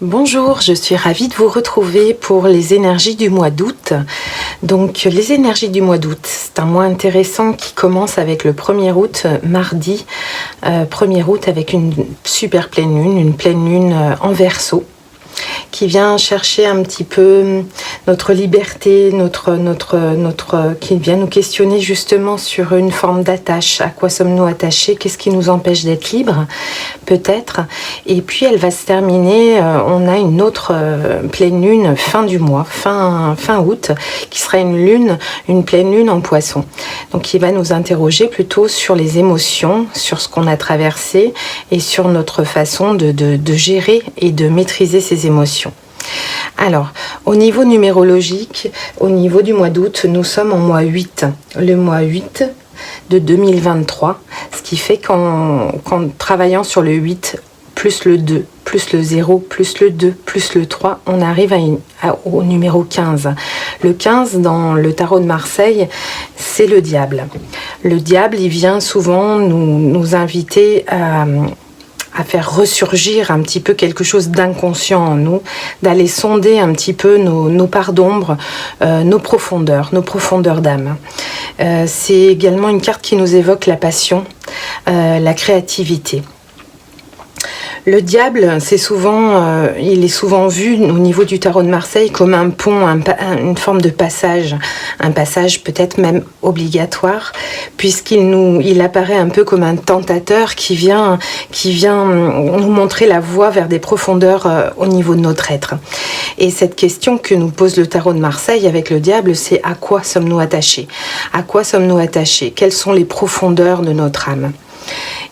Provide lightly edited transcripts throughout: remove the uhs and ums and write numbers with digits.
Bonjour, je suis ravie de vous retrouver pour les énergies du mois d'août. Donc les énergies du mois d'août, c'est un mois intéressant qui commence avec le 1er août, mardi 1er août avec une super une pleine lune en Verseau, qui vient chercher un petit peu notre liberté, qui vient nous questionner justement sur une forme d'attache. À quoi sommes-nous attachés? Qu'est-ce qui nous empêche d'être libres? Peut-être. Et puis elle va se terminer, on a une autre pleine lune fin du mois, fin août, qui sera une pleine lune en Poisson. Donc qui va nous interroger plutôt sur les émotions, sur ce qu'on a traversé et sur notre façon de gérer et de maîtriser ces émotions. Alors, au niveau numérologique, au niveau du mois d'août, nous sommes en mois 8. Le mois 8 de 2023, ce qui fait qu'en travaillant sur le 8, plus le 2, plus le 0, plus le 2, plus le 3, on arrive au numéro 15. Le 15, dans le tarot de Marseille, c'est le diable. Le diable, il vient souvent nous inviter à faire ressurgir un petit peu quelque chose d'inconscient en nous, d'aller sonder un petit peu nos parts d'ombre, nos profondeurs d'âme. C'est également une carte qui nous évoque la passion, la créativité. Le diable, il est souvent vu au niveau du tarot de Marseille comme un pont, une forme de passage, un passage peut-être même obligatoire, puisqu'il apparaît un peu comme un tentateur qui vient nous montrer la voie vers des profondeurs au niveau de notre être. Et cette question que nous pose le tarot de Marseille avec le diable, c'est à quoi sommes-nous attachés? À quoi sommes-nous attachés? Quelles sont les profondeurs de notre âme?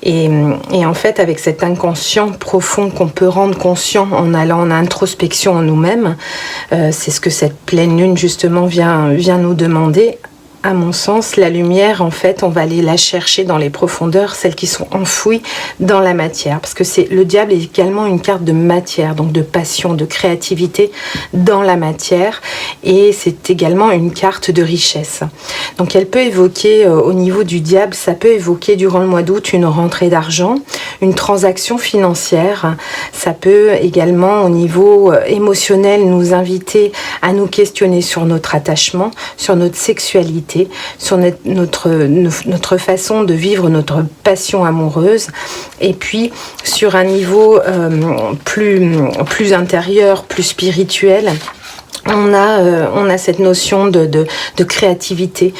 Et en fait, avec cet inconscient profond qu'on peut rendre conscient en allant en introspection en nous-mêmes, c'est ce que cette pleine lune justement vient nous demander. À mon sens, la lumière, en fait, on va aller la chercher dans les profondeurs, celles qui sont enfouies dans la matière. Parce que le diable est également une carte de matière, donc de passion, de créativité dans la matière. Et c'est également une carte de richesse. Donc elle peut évoquer, au niveau du diable, ça peut évoquer durant le mois d'août une rentrée d'argent, une transaction financière. Ça peut également, au niveau émotionnel, nous inviter à nous questionner sur notre attachement, sur notre sexualité, sur notre façon de vivre notre passion amoureuse, et puis sur un niveau plus intérieur, plus spirituel. On a cette notion de créativité.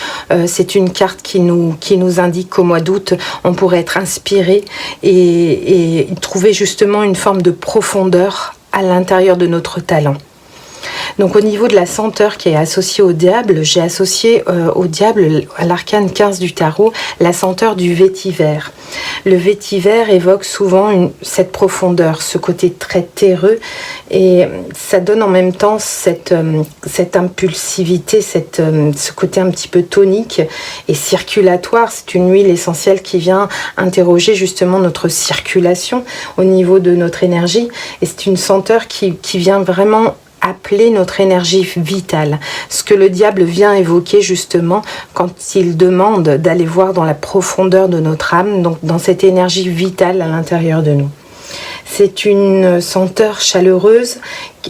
C'est une carte qui nous indique qu'au mois d'août, on pourrait être inspiré et trouver justement une forme de profondeur à l'intérieur de notre talent. Donc au niveau de la senteur qui est associée au diable, j'ai associé au diable, à l'arcane 15 du tarot, la senteur du vétiver. Le vétiver évoque souvent cette profondeur, ce côté très terreux, et ça donne en même temps cette impulsivité, ce côté un petit peu tonique et circulatoire. C'est une huile essentielle qui vient interroger justement notre circulation au niveau de notre énergie, et c'est une senteur qui vient vraiment appeler notre énergie vitale, ce que le diable vient évoquer justement quand il demande d'aller voir dans la profondeur de notre âme, donc dans cette énergie vitale à l'intérieur de nous. C'est une senteur chaleureuse,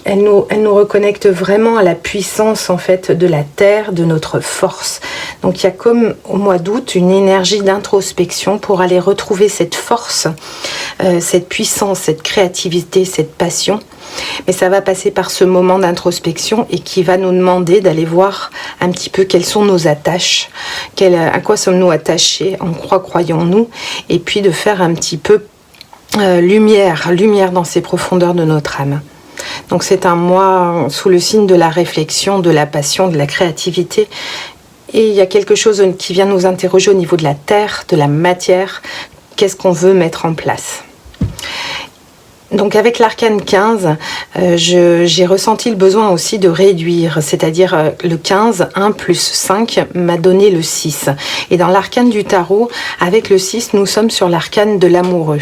elle nous reconnecte vraiment à la puissance en fait de la terre, de notre force. Donc il y a comme au mois d'août une énergie d'introspection pour aller retrouver cette force, cette puissance, cette créativité, cette passion. Mais ça va passer par ce moment d'introspection et qui va nous demander d'aller voir un petit peu quelles sont nos attaches, à quoi sommes-nous attachés, en quoi croyons-nous, et puis de faire un petit peu lumière dans ces profondeurs de notre âme. Donc c'est un mois sous le signe de la réflexion, de la passion, de la créativité. Et il y a quelque chose qui vient nous interroger au niveau de la terre, de la matière. Qu'est-ce qu'on veut mettre en place ? Donc avec l'arcane 15, j'ai ressenti le besoin aussi de réduire, c'est-à-dire le 15, 1 plus 5 m'a donné le 6. Et dans l'arcane du tarot, avec le 6, nous sommes sur l'arcane de l'amoureux.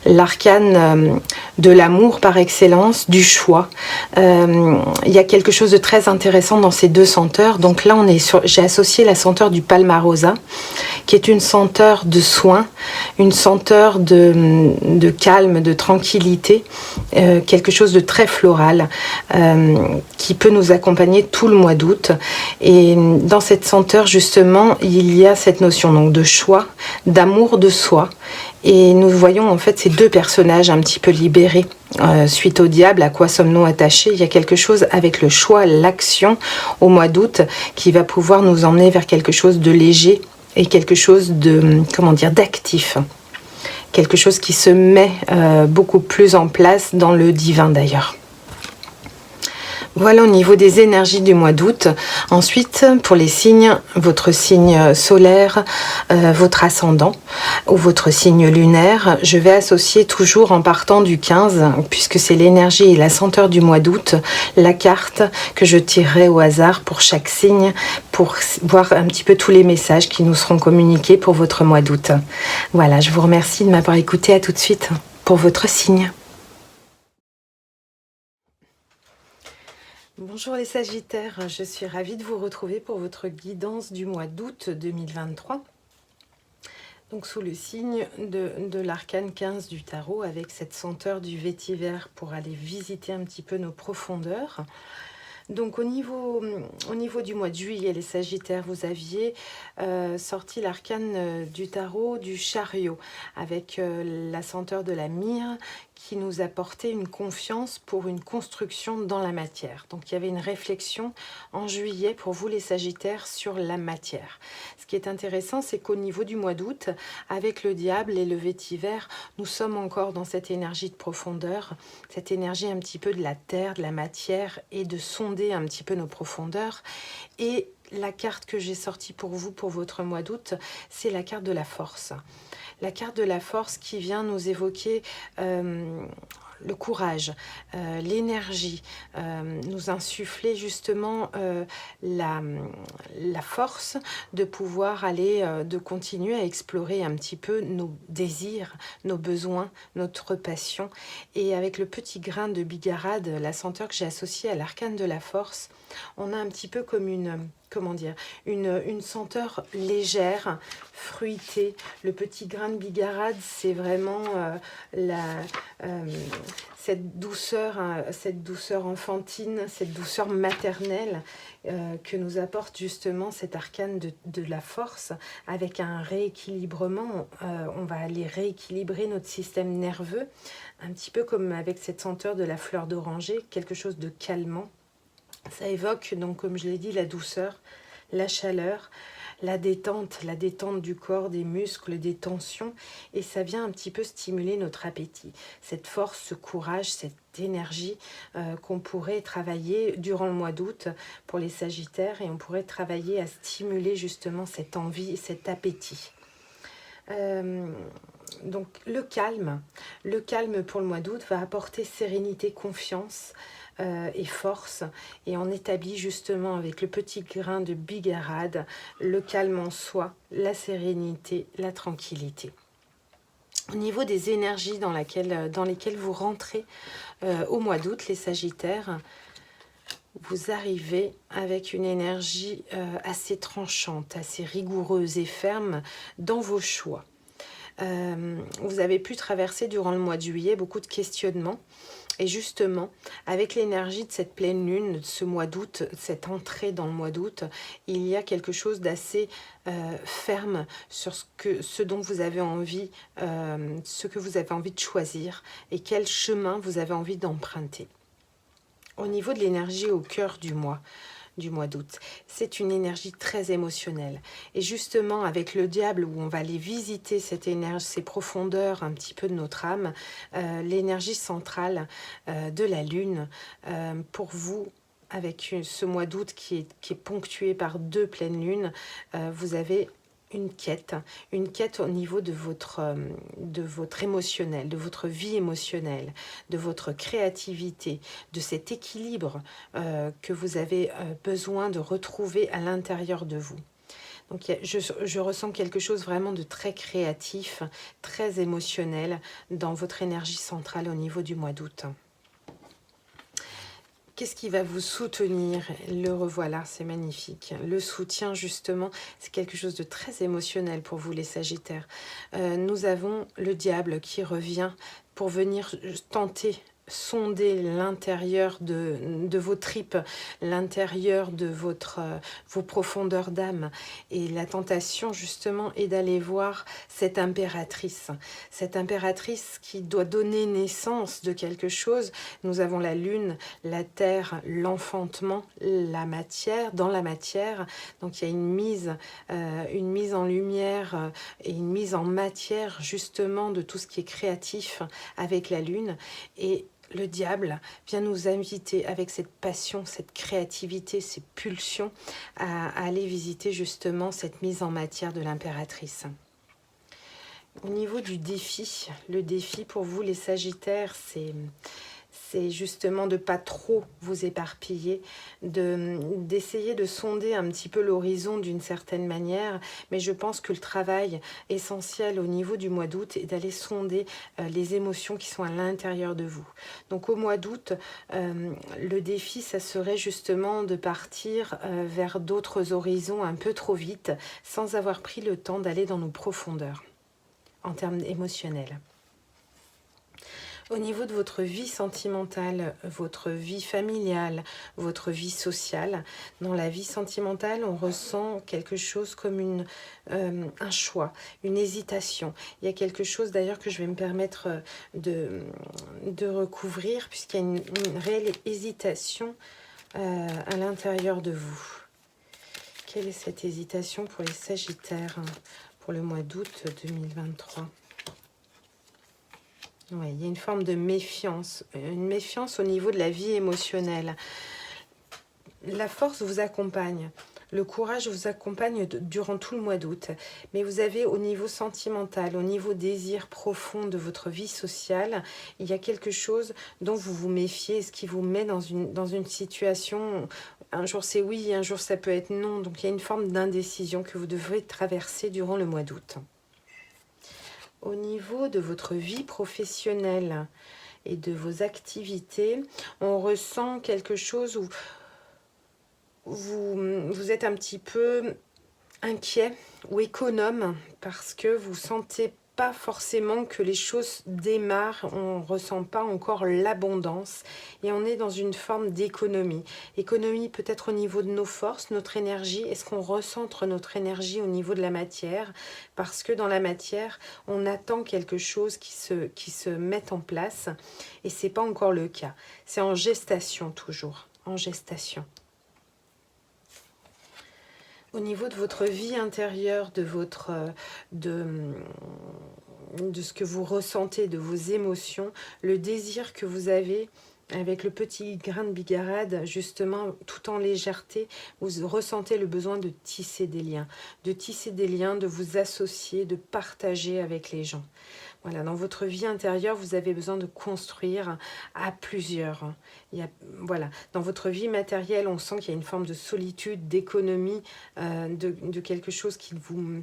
l'arcane de l'amour par excellence, du choix. Il y a quelque chose de très intéressant dans ces deux senteurs. Donc là, j'ai associé la senteur du Palmarosa, qui est une senteur de soin, une senteur de calme, de tranquillité, quelque chose de très floral, qui peut nous accompagner tout le mois d'août. Et dans cette senteur, justement, il y a cette notion donc de choix, d'amour de soi. Et nous voyons en fait ces deux personnages un petit peu libérés. Suite au diable, à quoi sommes-nous attachés? Il y a quelque chose avec le choix, l'action au mois d'août qui va pouvoir nous emmener vers quelque chose de léger et quelque chose de, comment dire, d'actif. Quelque chose qui se met beaucoup plus en place dans le divin d'ailleurs. Voilà au niveau des énergies du mois d'août. Ensuite, pour les signes, votre signe solaire, votre ascendant ou votre signe lunaire, je vais associer toujours en partant du 15, puisque c'est l'énergie et la senteur du mois d'août, la carte que je tirerai au hasard pour chaque signe, pour voir un petit peu tous les messages qui nous seront communiqués pour votre mois d'août. Voilà, je vous remercie de m'avoir écouté. À tout de suite pour votre signe. Bonjour les Sagittaires, je suis ravie de vous retrouver pour votre guidance du mois d'août 2023. Donc sous le signe de l'arcane 15 du tarot, avec cette senteur du vétiver pour aller visiter un petit peu nos profondeurs. Donc au niveau du mois de juillet, les Sagittaires, vous aviez sorti l'arcane du tarot du chariot, avec la senteur de la myrrhe, qui nous apportait une confiance pour une construction dans la matière. Donc il y avait une réflexion en juillet pour vous les Sagittaires sur la matière. Ce qui est intéressant, c'est qu'au niveau du mois d'août, avec le diable et le vétiver, nous sommes encore dans cette énergie de profondeur, cette énergie un petit peu de la terre, de la matière, et de sonder un petit peu nos profondeurs. Et la carte que j'ai sortie pour vous, pour votre mois d'août, c'est la carte de la force. La carte de la force qui vient nous évoquer le courage, l'énergie, nous insuffler justement la force de pouvoir aller, de continuer à explorer un petit peu nos désirs, nos besoins, notre passion. Et avec le petit grain de bigarade, la senteur que j'ai associée à l'arcane de la force, on a un petit peu comme une... comment dire, une senteur légère, fruitée. Le petit grain de bigarade, c'est vraiment cette douceur enfantine, cette douceur maternelle que nous apporte justement cet arcane de la force, avec un rééquilibrement. On va aller rééquilibrer notre système nerveux, un petit peu comme avec cette senteur de la fleur d'oranger, quelque chose de calmant. Ça évoque, donc, comme je l'ai dit, la douceur, la chaleur, la détente du corps, des muscles, des tensions. Et ça vient un petit peu stimuler notre appétit. Cette force, ce courage, cette énergie qu'on pourrait travailler durant le mois d'août pour les Sagittaires. Et on pourrait travailler à stimuler justement cette envie, cet appétit. Donc le calme pour le mois d'août va apporter sérénité, confiance et force, et on établit justement avec le petit grain de bigarade le calme en soi, la sérénité, la tranquillité. Au niveau des énergies dans lesquelles vous rentrez au mois d'août, les Sagittaires, vous arrivez avec une énergie assez tranchante, assez rigoureuse et ferme dans vos choix. Vous avez pu traverser durant le mois de juillet beaucoup de questionnements. Et justement, avec l'énergie de cette pleine lune, de ce mois d'août, cette entrée dans le mois d'août, il y a quelque chose d'assez ferme sur ce dont vous avez envie, ce que vous avez envie de choisir et quel chemin vous avez envie d'emprunter. Au niveau de l'énergie au cœur du mois d'août, c'est une énergie très émotionnelle. Et justement, avec le diable, où on va aller visiter cette énergie, ces profondeurs un petit peu de notre âme, l'énergie centrale de la lune, pour vous, avec ce mois d'août qui est ponctué par 2 pleines lunes, vous avez une quête au niveau de votre émotionnel, de votre vie émotionnelle, de votre créativité, de cet équilibre que vous avez besoin de retrouver à l'intérieur de vous. Donc je ressens quelque chose vraiment de très créatif, très émotionnel dans votre énergie centrale au niveau du mois d'août. Qu'est-ce qui va vous soutenir? Le revoilà, c'est magnifique. Le soutien, justement, c'est quelque chose de très émotionnel pour vous, les Sagittaires. Nous avons le diable qui revient pour venir tenter, sonder l'intérieur de vos tripes, l'intérieur de vos profondeurs d'âme. Et la tentation, justement, est d'aller voir cette impératrice qui doit donner naissance de quelque chose. Nous avons la lune, la terre, l'enfantement, la matière, dans la matière. Donc il y a une mise en lumière et une mise en matière, justement, de tout ce qui est créatif avec la lune. Et le diable vient nous inviter avec cette passion, cette créativité, ces pulsions à aller visiter justement cette mise en matière de l'impératrice. Au niveau du défi, le défi pour vous les Sagittaires, c'est justement de ne pas trop vous éparpiller, d'essayer de sonder un petit peu l'horizon d'une certaine manière, mais je pense que le travail essentiel au niveau du mois d'août est d'aller sonder les émotions qui sont à l'intérieur de vous. Donc au mois d'août, le défi, ça serait justement de partir vers d'autres horizons un peu trop vite, sans avoir pris le temps d'aller dans nos profondeurs, en termes émotionnels. Au niveau de votre vie sentimentale, votre vie familiale, votre vie sociale, dans la vie sentimentale, on ressent quelque chose comme un choix, une hésitation. Il y a quelque chose d'ailleurs que je vais me permettre de recouvrir, puisqu'il y a une réelle hésitation à l'intérieur de vous. Quelle est cette hésitation pour les Sagittaires pour le mois d'août 2023 ? Oui, il y a une forme de méfiance au niveau de la vie émotionnelle. La force vous accompagne, le courage vous accompagne durant tout le mois d'août, mais vous avez au niveau sentimental, au niveau désir profond de votre vie sociale, il y a quelque chose dont vous vous méfiez, ce qui vous met dans une situation, un jour c'est oui, un jour ça peut être non, donc il y a une forme d'indécision que vous devrez traverser durant le mois d'août. Au niveau de votre vie professionnelle et de vos activités, on ressent quelque chose où vous êtes un petit peu inquiet ou économe parce que vous sentez pas forcément que les choses démarrent, on ne ressent pas encore l'abondance et on est dans une forme d'économie. Économie peut-être au niveau de nos forces, notre énergie, est-ce qu'on recentre notre énergie au niveau de la matière? Parce que dans la matière, on attend quelque chose qui se mette en place et c'est pas encore le cas. C'est en gestation toujours, en gestation. Au niveau de votre vie intérieure, de ce que vous ressentez, de vos émotions, le désir que vous avez avec le petit grain de bigarade, justement, tout en légèreté, vous ressentez le besoin de tisser des liens, de vous associer, de partager avec les gens. Voilà, dans votre vie intérieure, vous avez besoin de construire à plusieurs. Voilà, dans votre vie matérielle, on sent qu'il y a une forme de solitude, d'économie, de quelque chose qui vous...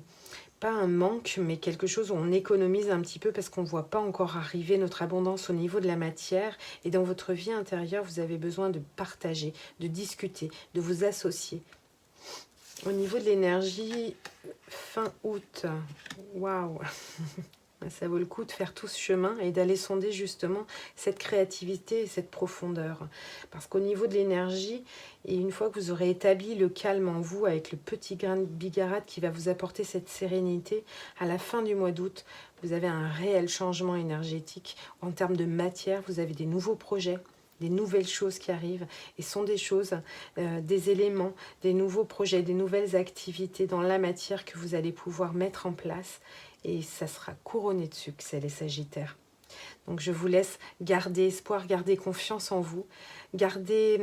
Pas un manque, mais quelque chose où on économise un petit peu parce qu'on ne voit pas encore arriver notre abondance au niveau de la matière. Et dans votre vie intérieure, vous avez besoin de partager, de discuter, de vous associer. Au niveau de l'énergie, fin août, waouh! Ça vaut le coup de faire tout ce chemin et d'aller sonder justement cette créativité et cette profondeur. Parce qu'au niveau de l'énergie, et une fois que vous aurez établi le calme en vous avec le petit grain de bigarade qui va vous apporter cette sérénité, à la fin du mois d'août, vous avez un réel changement énergétique. En termes de matière, vous avez des nouveaux projets, des nouvelles choses qui arrivent et sont des choses, des éléments, des nouveaux projets, des nouvelles activités dans la matière que vous allez pouvoir mettre en place et ça sera couronné de succès les Sagittaires. Donc je vous laisse garder espoir, garder confiance en vous, garder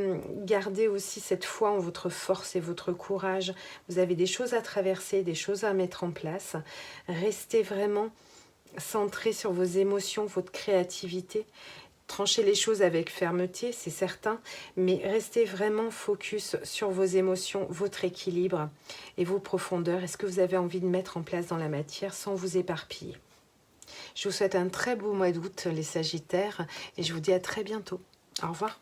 aussi cette foi en votre force et votre courage. Vous avez des choses à traverser, des choses à mettre en place. Restez vraiment centré sur vos émotions, votre créativité. tranchez les choses avec fermeté, c'est certain, mais restez vraiment focus sur vos émotions, votre équilibre et vos profondeurs. Est-ce que vous avez envie de mettre en place dans la matière sans vous éparpiller? Je vous souhaite un très beau mois d'août, les Sagittaires, et je vous dis à très bientôt. Au revoir.